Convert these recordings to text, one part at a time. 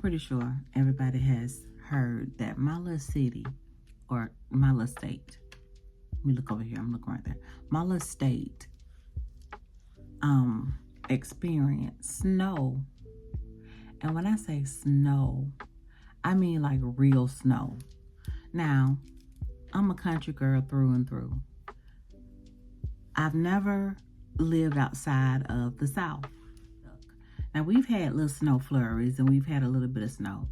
pretty sure everybody has heard that my little city, or my little state, let me look over here, I'm looking right there, my little state experienced snow. And when I say snow, I mean like real snow. Now, I'm a country girl through and through. I've never lived outside of the South. Now, we've had little snow flurries and we've had a little bit of snow.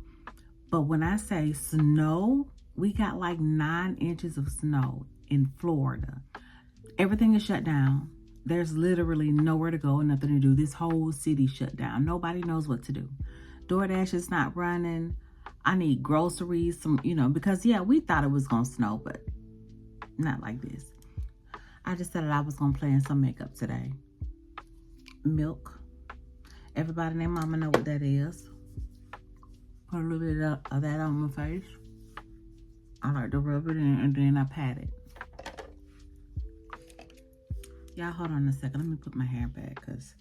But when I say snow, we got like 9 inches of snow in Florida. Everything is shut down. There's literally nowhere to go and nothing to do. This whole city shut down. Nobody knows what to do. DoorDash is not running. I need groceries, because yeah, we thought it was gonna snow, but not like this. I decided I was gonna play in some makeup today. Milk. Everybody and their mama know what that is. Put a little bit of that on my face. I like to rub it in and then I pat it. Y'all hold on a second. Let me put my hair back because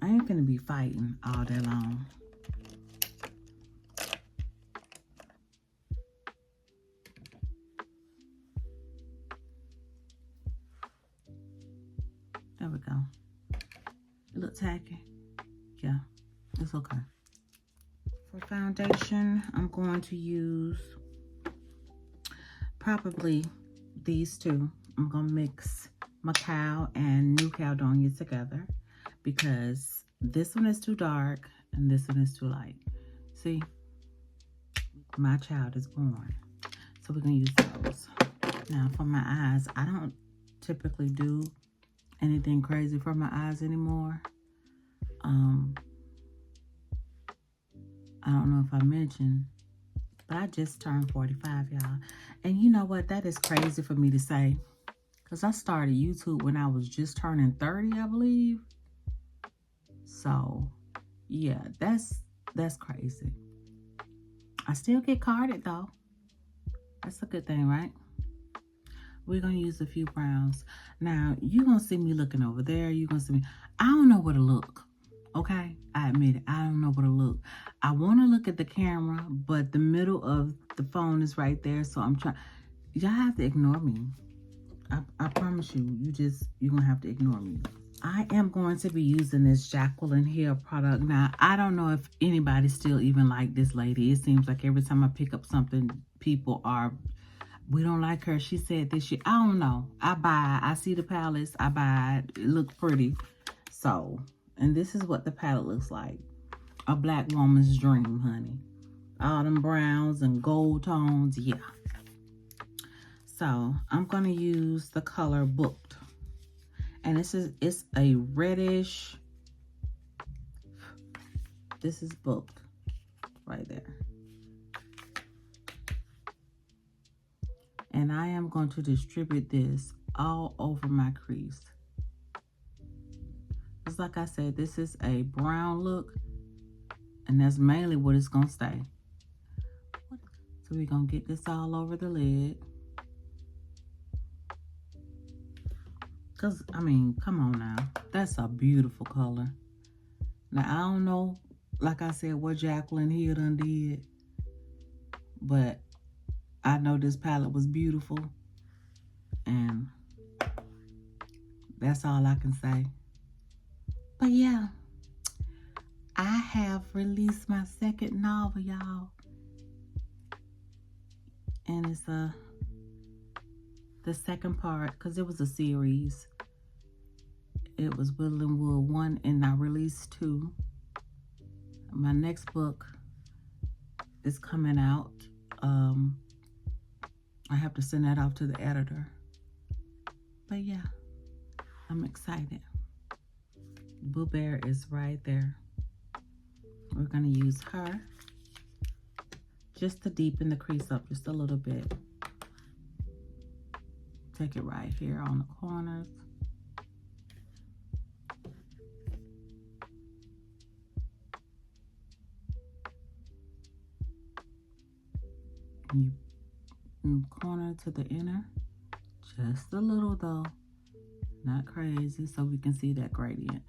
I ain't gonna be fighting all day long. There we go. It looks tacky. Yeah, it's okay. For foundation, I'm going to use probably these two. I'm gonna mix Macao and New Caledonia together because this one is too dark and this one is too light. See, my child is born, so we're gonna use those. Now for my eyes, I don't typically do anything crazy for my eyes anymore. I don't know if I mentioned, but I just turned 45, y'all. And you know what? That is crazy for me to say. Because I started YouTube when I was just turning 30, I believe. So, yeah, that's crazy. I still get carded, though. That's a good thing, right? We're going to use a few browns. Now, you're going to see me looking over there. You're going to see me. I don't know where to look. Okay? I admit it. I don't know where to look. I want to look at the camera, but the middle of the phone is right there. So I'm trying. Y'all have to ignore me. I promise you, you're going to have to ignore me. I am going to be using this Jacqueline Hill product. Now, I don't know if anybody still even like this lady. It seems like every time I pick up something, people are, we don't like her. She said this shit. I don't know. I buy it. I see the palettes. I buy it. It looks pretty. So, and this is what the palette looks like. A black woman's dream, honey. All them browns and gold tones. Yeah. So I'm going to use the color Booked. And it's a reddish. This is Booked right there. And I am going to distribute this all over my crease. Just like I said, this is a brown look. And that's mainly what it's going to stay. So we're going to get this all over the lid. Because, I mean, come on now. That's a beautiful color. Now, I don't know, like I said, what Jacqueline Hill done did. But I know this palette was beautiful. And that's all I can say. But yeah, I have released my second novel, y'all. And it's the second part, because it was a series. It was Woodland Wood 1, and I released 2. My next book is coming out. I have to send that off to the editor. But yeah, I'm excited. Boo Bear is right there. We're going to use her just to deepen the crease up just a little bit. Take it right here on the corners. You corner to the inner, just a little though, not crazy, so we can see that gradient.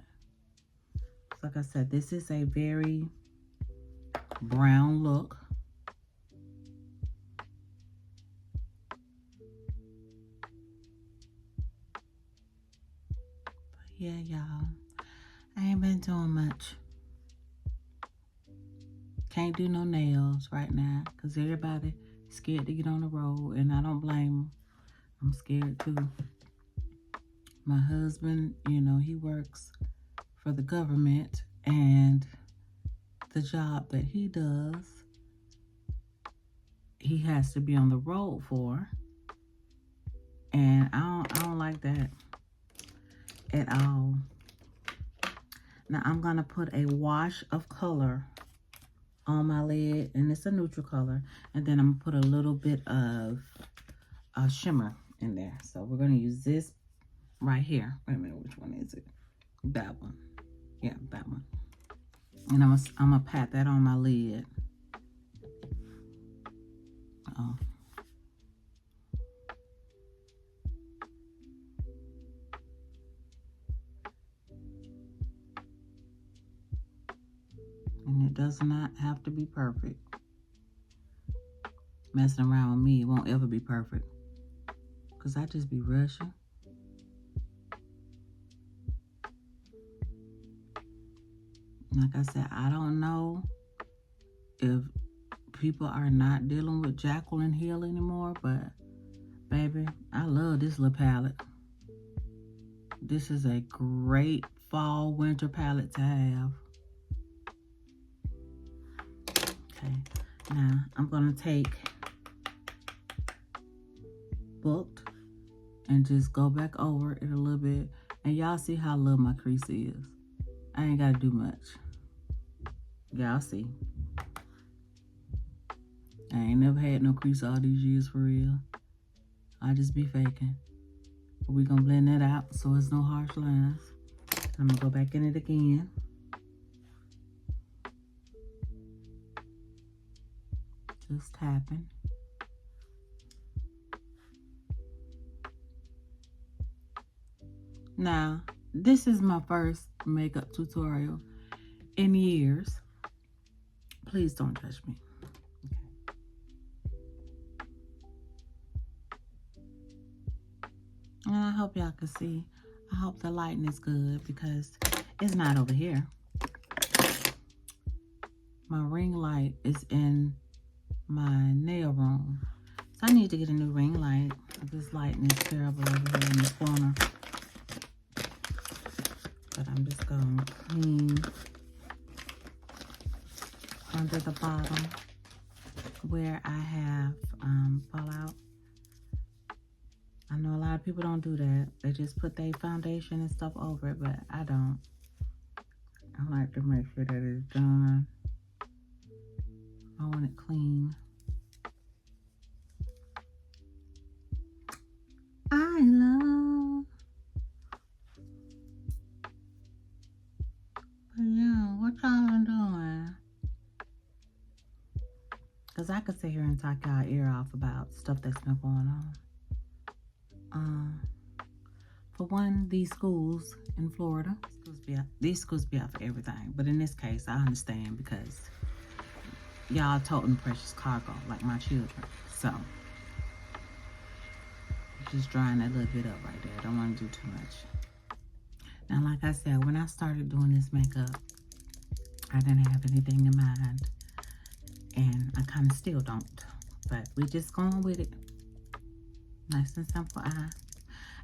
Like I said, this is a very brown look. But yeah, y'all, I ain't been doing much. Can't do no nails right now because everybody scared to get on the road, and I don't blame them. I'm scared too. My husband, he works for the government, and the job that he does, he has to be on the road for, and I don't like that at all. Now I'm gonna put a wash of color on my lid, and it's a neutral color, and then I'm gonna put a little bit of a shimmer in there. So we're gonna use this right here. Wait a minute, which one is it? That one. Yeah, that one. And I'm gonna pat that on my lid. Oh. And it does not have to be perfect. Messing around with me, it won't ever be perfect. Because I just be rushing. Like I said, I don't know if people are not dealing with Jacqueline Hill anymore, but baby, I love this little palette. This is a great fall winter palette to have. Okay, now I'm gonna take Booked and just go back over it a little bit, and y'all see how little my crease is. I ain't gotta do much. Y'all see. I ain't never had no crease all these years for real. I just be faking. But we gonna blend that out so it's no harsh lines. I'm gonna go back in it again. Just tapping. Now, this is my first makeup tutorial in years. Please don't judge me. And I hope y'all can see. I hope the lighting is good because it's not over here. My ring light is in my nail room. So I need to get a new ring light. This lighting is terrible over here in the corner. But I'm just going to clean under the bottom where I have fallout. I know a lot of people don't do that. They just put their foundation and stuff over it, but I don't. I like to make sure that it's done. I want it clean. I love. But yeah, what y'all been doing? Because I could sit here and talk y'all ear off about stuff that's been going on. For one, these schools in Florida, these schools be out for everything. But in this case, I understand because y'all toting precious cargo like my children. So, just drying that little bit up right there. I don't want to do too much. Now, like I said, when I started doing this makeup, I didn't have anything in mind. And I kind of still don't. But we just going with it. Nice and simple eye.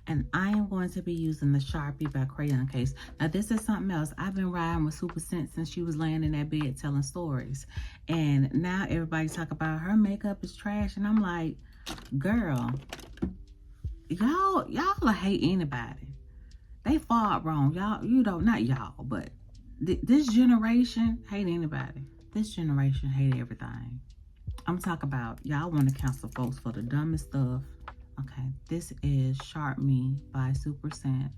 And I am going to be using the Sharpie by Crayon Case. Now, this is something else. I've been riding with Super Sense since she was laying in that bed telling stories. And now everybody talk about her makeup is trash. And I'm like, girl, y'all hate anybody. They fought wrong. Y'all, not y'all, but this generation hate anybody. This generation hate everything. I'm talking about y'all want to cancel folks for the dumbest stuff. Okay, this is Sharp Me by Super Scent.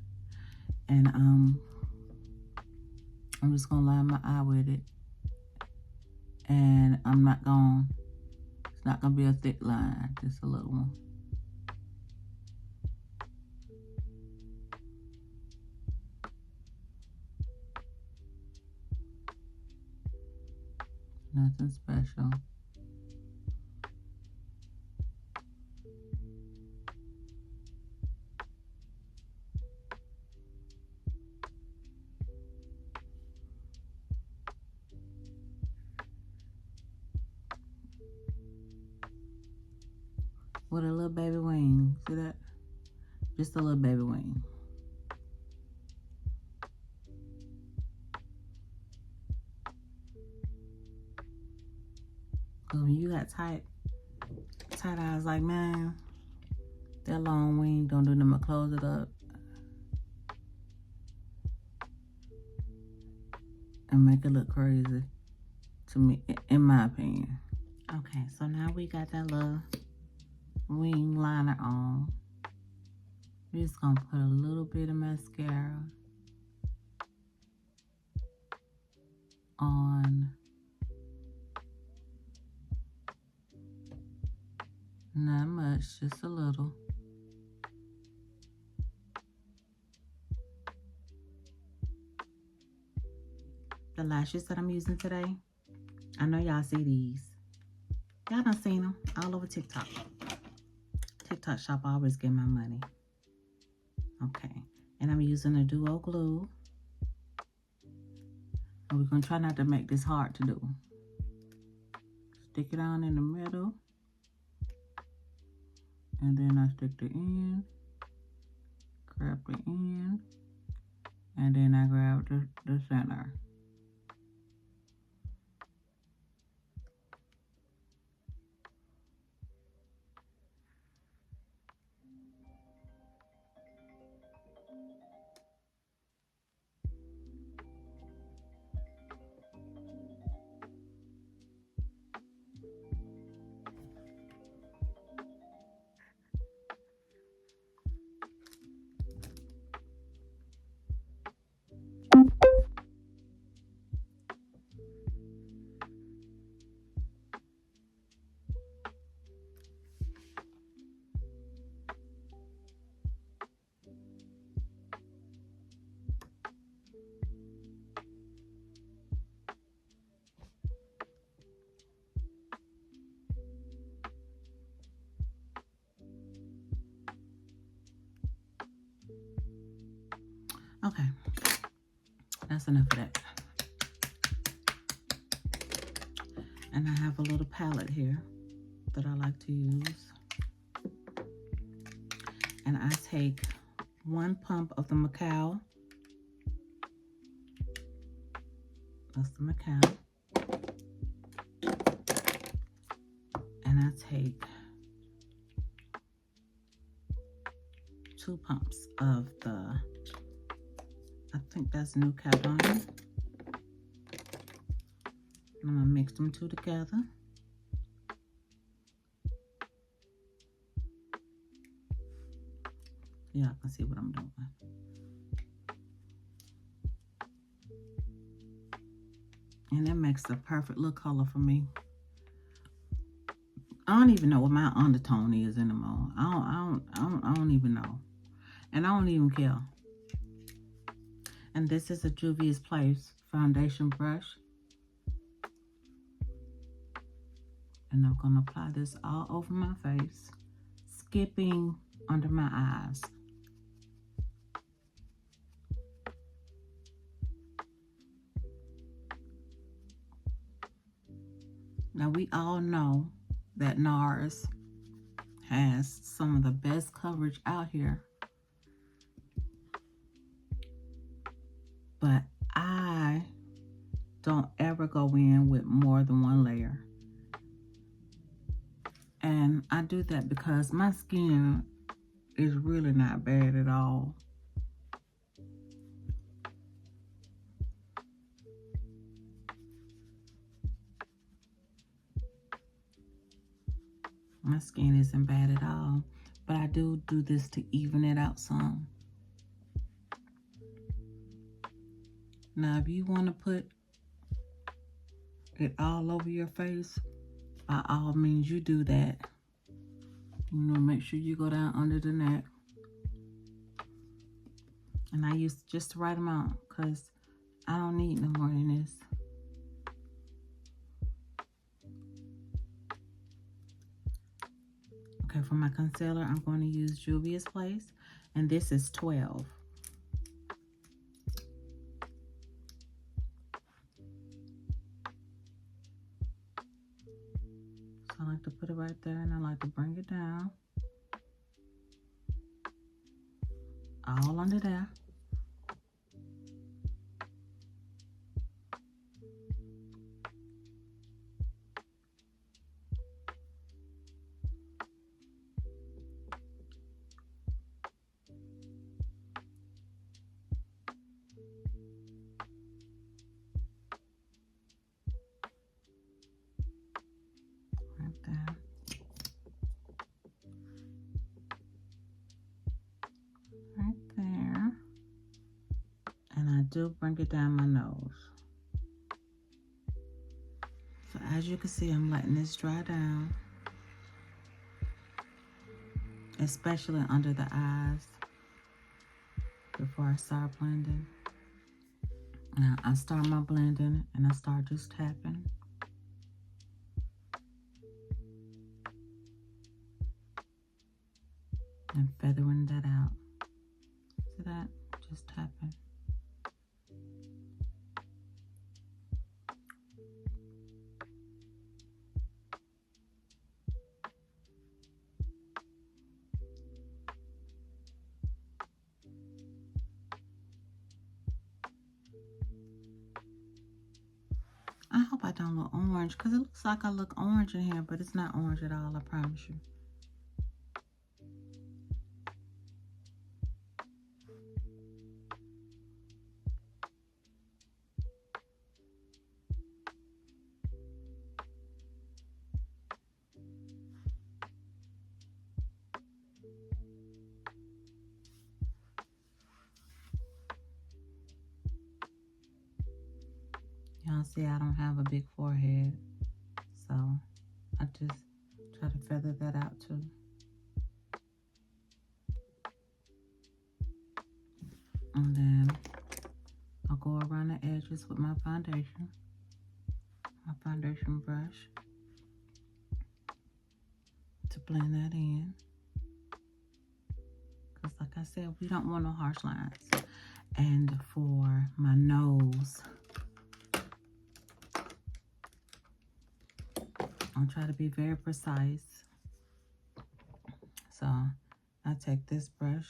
And I'm just gonna line my eye with it. And it's not gonna be a thick line, just a little one. Nothing special. With a little baby wing. See that? Just a little baby wing. Cause when you got tight eyes, like, man, that long wing don't do nothing but close it up and make it look crazy to me, in my opinion. Okay, so now we got that little wing liner on. We're just gonna put a little bit of mascara on. Not much, just a little. The lashes that I'm using today, I know y'all see these. Y'all done seen them all over TikTok. TikTok shop always get my money. Okay, and I'm using a duo glue. And we're gonna try not to make this hard to do. Stick it on in the middle. And then I stick the end, grab the end, and then I grab the center. Okay, that's enough of that. And I have a little palette here that I like to use. And I take 1 pump of the Macao. That's the Macao. And I take 2 pumps of the, I think that's New Caledonia. I'm gonna mix them two together. Yeah, I can see what I'm doing. And that makes the perfect little color for me. I don't even know what my undertone is anymore. I don't even know. And I don't even care. And this is a Juvia's Place foundation brush. And I'm gonna apply this all over my face, skipping under my eyes. Now we all know that NARS has some of the best coverage out here. But I don't ever go in with more than 1 layer. And I do that because my skin is really not bad at all. My skin isn't bad at all. But I do this to even it out some. Now, if you want to put it all over your face, by all means, you do that. You know, make sure you go down under the neck. And I use just the right amount because I don't need no more than this. Okay, for my concealer, I'm going to use Juvia's Place, and this is 12. So I like to put it right there, and I like to bring it down. All under there. Right there. Right there. And I do bring it down my nose. So as you can see, I'm letting this dry down, especially under the eyes, before I start blending. Now I start my blending and I start just tapping. And feathering that out. See that? Just tapping. I hope I don't look orange, because it looks like I look orange in here, but it's not orange at all, I promise you. Y'all see I don't have a big forehead, so I just try to feather that out too. And then I'll go around the edges with my foundation brush, to blend that in. Because like I said, we don't want no harsh lines. And for my nose, I'll try to be very precise. So I take this brush,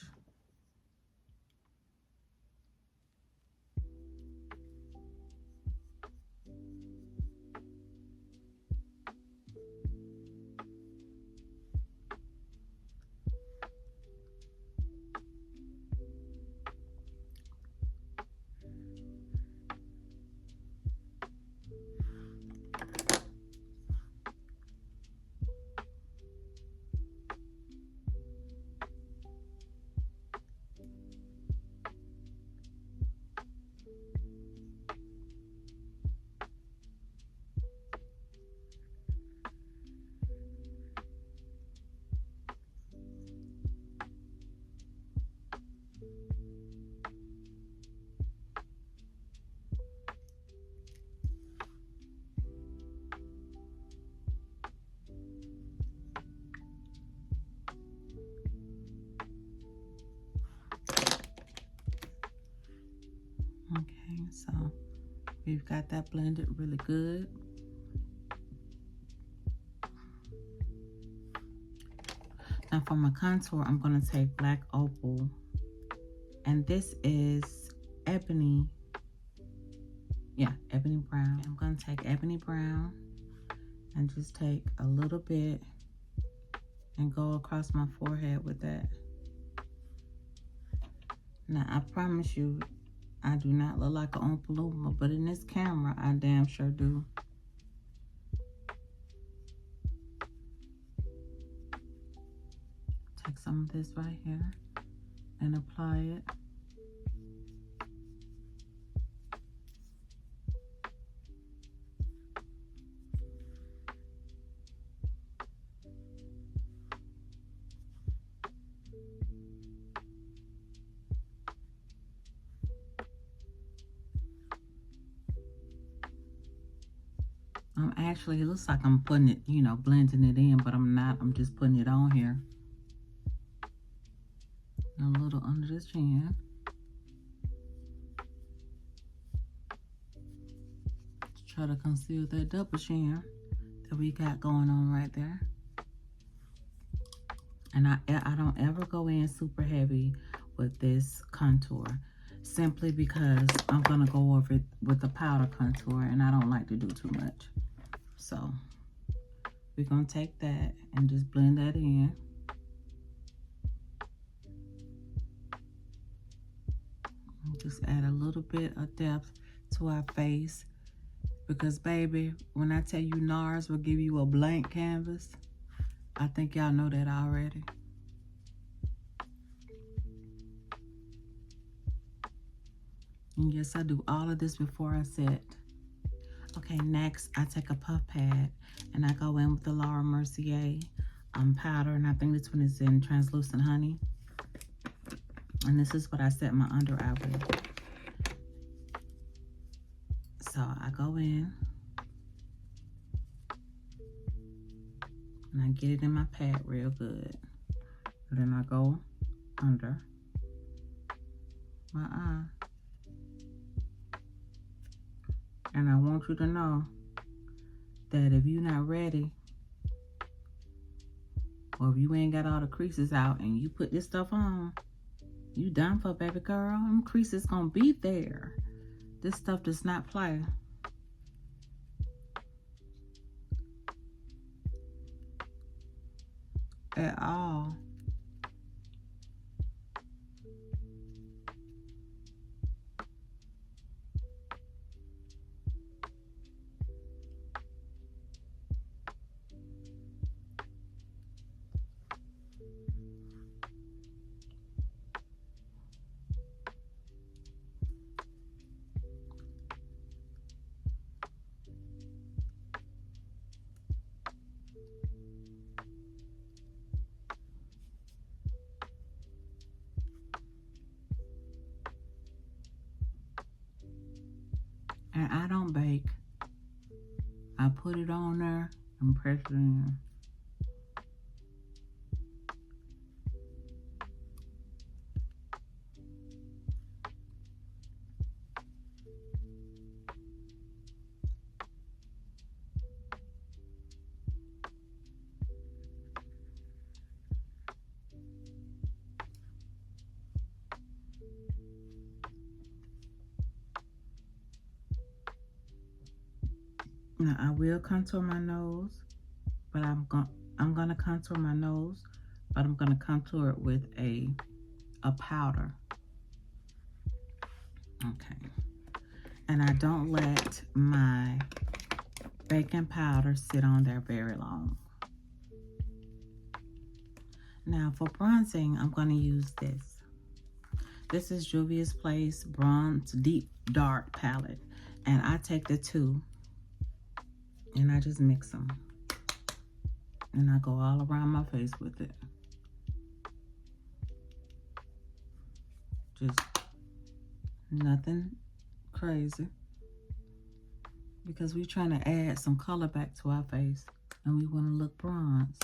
okay, so we've got that blended really good. Now for my contour, I'm going to take Black Opal, and this is Ebony, Ebony Brown. I'm going to take Ebony Brown and just take a little bit and go across my forehead with that. Now I promise you, I do not look like an Oompa Loompa, but in this camera, I damn sure do. Take some of this right here and apply it. Actually, it looks like I'm putting it, you know, blending it in, but I'm not. I'm just putting it on here. A little under the chin. To try to conceal that double chin that we got going on right there. And I don't ever go in super heavy with this contour, simply because I'm gonna go over it with the powder contour, and I don't like to do too much. So we're gonna take that and just blend that in. And just add a little bit of depth to our face, because baby, when I tell you NARS will give you a blank canvas, I think y'all know that already. And yes, I do all of this before I set. Okay, next I take a puff pad and I go in with the Laura Mercier powder, and I think this one is in Translucent Honey. And this is what I set my under eye with. So I go in and I get it in my pad real good. And then I go under my eye. And I want you to know that if you're not ready, or if you ain't got all the creases out and you put this stuff on, you done for, baby girl. Them creases gonna be there. This stuff does not play at all. And I don't bake. I put it on there and press it in. Now I will contour my nose, but I'm gonna contour my nose, but I'm gonna contour it with a powder. Okay. And I don't let my baking powder sit on there very long. Now for bronzing, I'm gonna use this. This is Juvia's Place Bronze Deep Dark Palette. And I take the two and I just mix them. And I go all around my face with it. Just nothing crazy. Because we're trying to add some color back to our face. And we want to look bronze.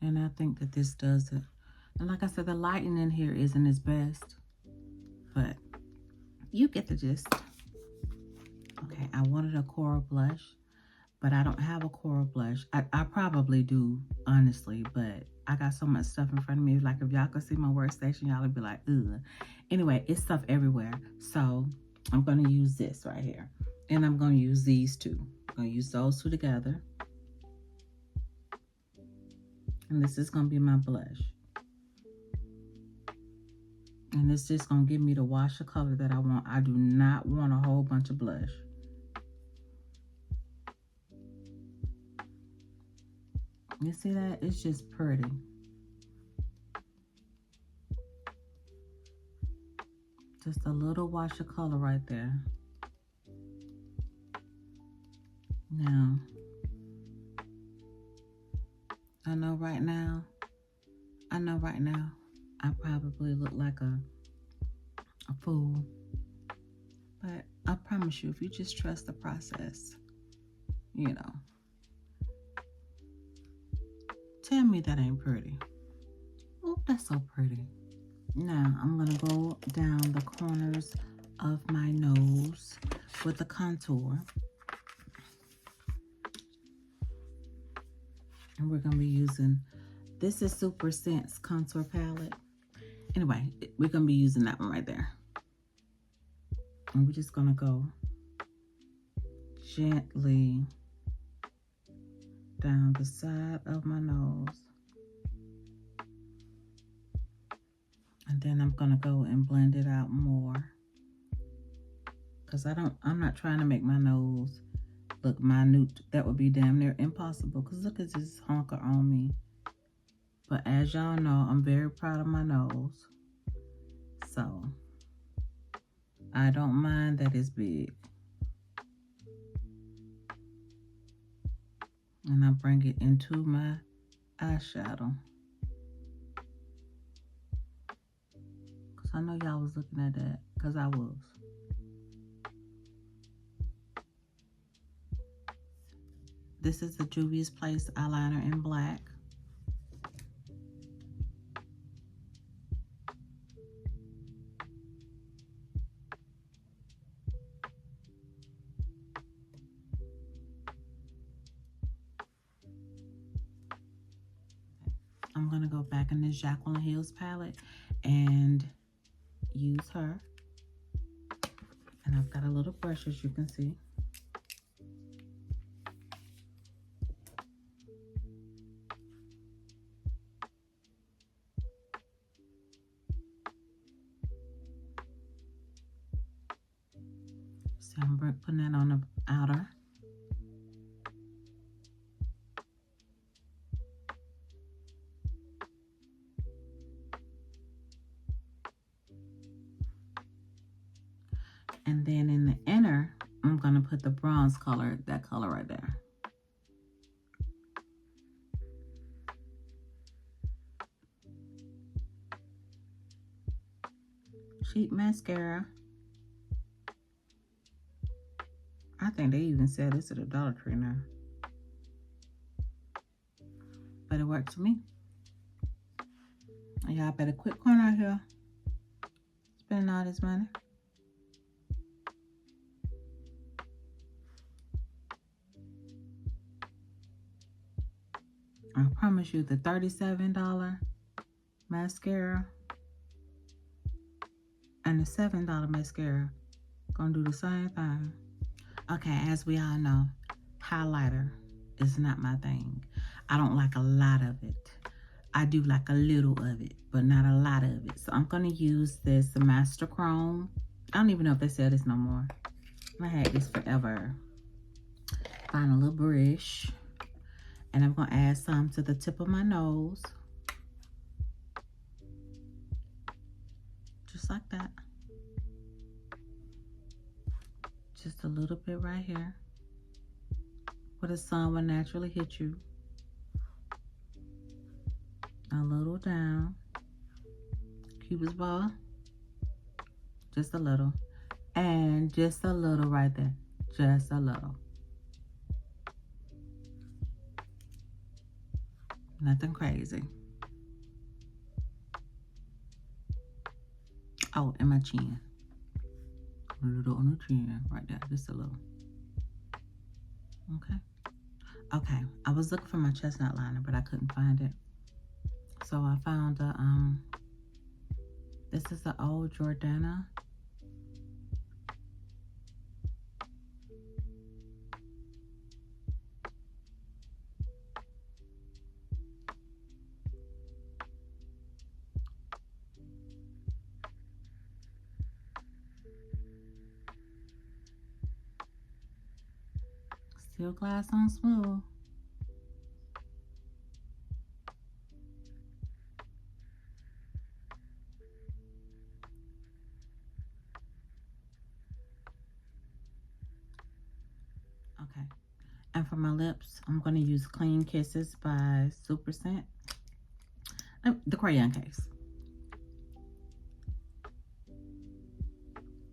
And I think that this does it. And like I said, the lighting in here isn't its best. But you get the gist. Okay, I wanted a coral blush, but I don't have a coral blush. I probably do, honestly, but I got so much stuff in front of me. Like, if y'all could see my workstation, y'all would be like, ugh. Anyway, it's stuff everywhere. So I'm going to use this right here. And I'm going to use these two. I'm going to use those two together. And this is going to be my blush. And it's just going to give me the wash of color that I want. I do not want a whole bunch of blush. You see that? It's just pretty. Just a little wash of color right there. Now, I know right now, I probably look like a fool. But I promise you, if you just trust the process, you know, tell me that ain't pretty. Oh, that's so pretty. Now, I'm going to go down the corners of my nose with the contour. And we're going to be using, this is Super Sense Contour Palette. Anyway, we're going to be using that one right there. And we're just going to go gently down the side of my nose. And then I'm going to go and blend it out more. Because I'm not trying to make my nose look minute. That would be damn near impossible. Because look at this honker on me. But as y'all know, I'm very proud of my nose. So, I don't mind that it's big. And I bring it into my eyeshadow. Because I know y'all was looking at that. Because I was. This is the Juvia's Place eyeliner in black. I'm going to go back in this Jacqueline Hills palette and use her. And I've got a little brush, as you can see. So I'm putting that on the outer. And then in the inner, I'm going to put the bronze color, that color right there. Cheap mascara. I think they even sell this at the Dollar Tree now. But it works for me. Y'all better quit going out here spending all this money. I promise you, the $37 mascara and the $7 mascara gonna do the same thing. Okay, as we all know, highlighter is not my thing. I don't like a lot of it. I do like a little of it, but not a lot of it. So I'm gonna use this Master Chrome. I don't even know if they sell this no more. I had this forever. Find a little brush. And I'm gonna add some to the tip of my nose. Just like that. Just a little bit right here. Where the sun will naturally hit you. A little down. Cupid's ball. Just a little. And just a little right there. Just a little. Nothing crazy. Oh, and my chin. A little on the chin right there. Just a little. Okay. Okay. I was looking for my chestnut liner, but I couldn't find it. So I found this is the old Jordana. Still glass on smooth. Okay. And for my lips, I'm going to use Clean Kisses by Super Scent. The crayon case.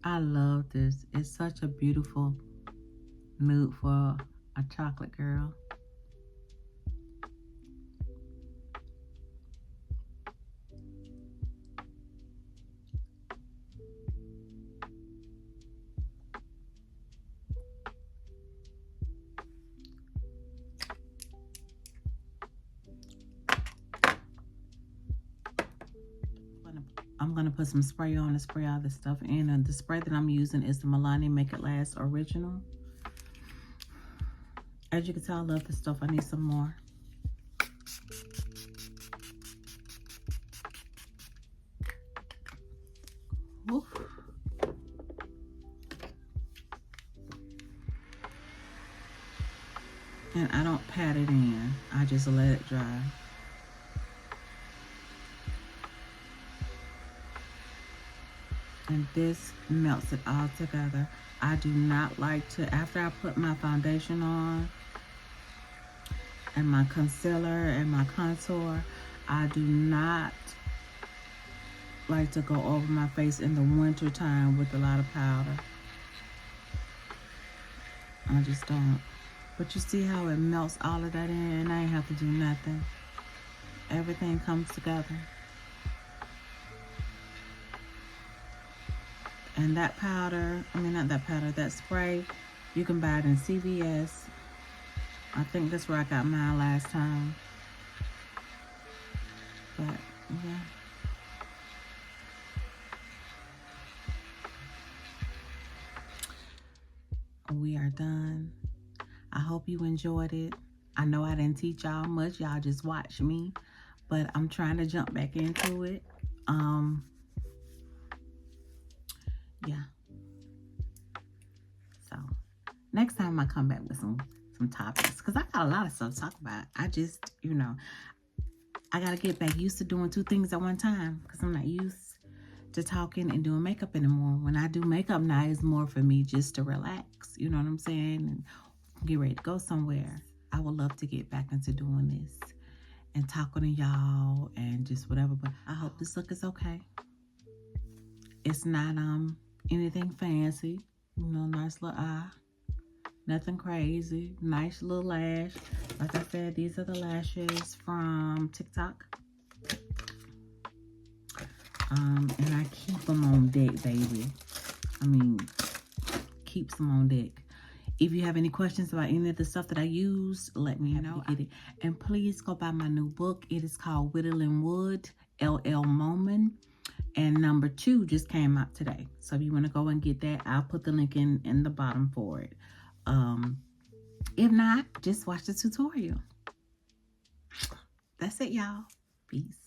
I love this. It's such a beautiful nude for a chocolate girl. I'm gonna put some spray on and spray all this stuff in. And the spray that I'm using is the Milani Make It Last Original. As you can tell, I love this stuff. I need some more. Oof. And I don't pat it in. I just let it dry. And this melts it all together. I do not like to, after I put my foundation on and my concealer and my contour, I do not like to go over my face in the winter time with a lot of powder. I just don't. But you see how it melts all of that in, and I ain't have to do nothing. Everything comes together. And that powder, I mean not that powder, that spray, you can buy it in CVS. I think that's where I got mine last time. But yeah. We are done. I hope you enjoyed it. I know I didn't teach y'all much. Y'all just watch me. But I'm trying to jump back into it. Yeah. So next time I come back with some topics, because I got a lot of stuff to talk about. I just, I got to get back used to doing two things at one time, because I'm not used to talking and doing makeup anymore. When I do makeup now, it's more for me just to relax. You know what I'm saying? And get ready to go somewhere. I would love to get back into doing this and talking to y'all and just whatever. But I hope this look is okay. It's not anything fancy. Nice little eye. Nothing crazy. Nice little lash. Like I said, these are the lashes from TikTok. And I keep them on deck, baby. I mean, keeps them on deck. If you have any questions about any of the stuff that I use, let me know. Get it. And please go buy my new book. It is called Whittling Wood, L.L. Moment. And number 2 just came out today. So if you want to go and get that, I'll put the link in the bottom for it. If not, just watch the tutorial. That's it, y'all. Peace.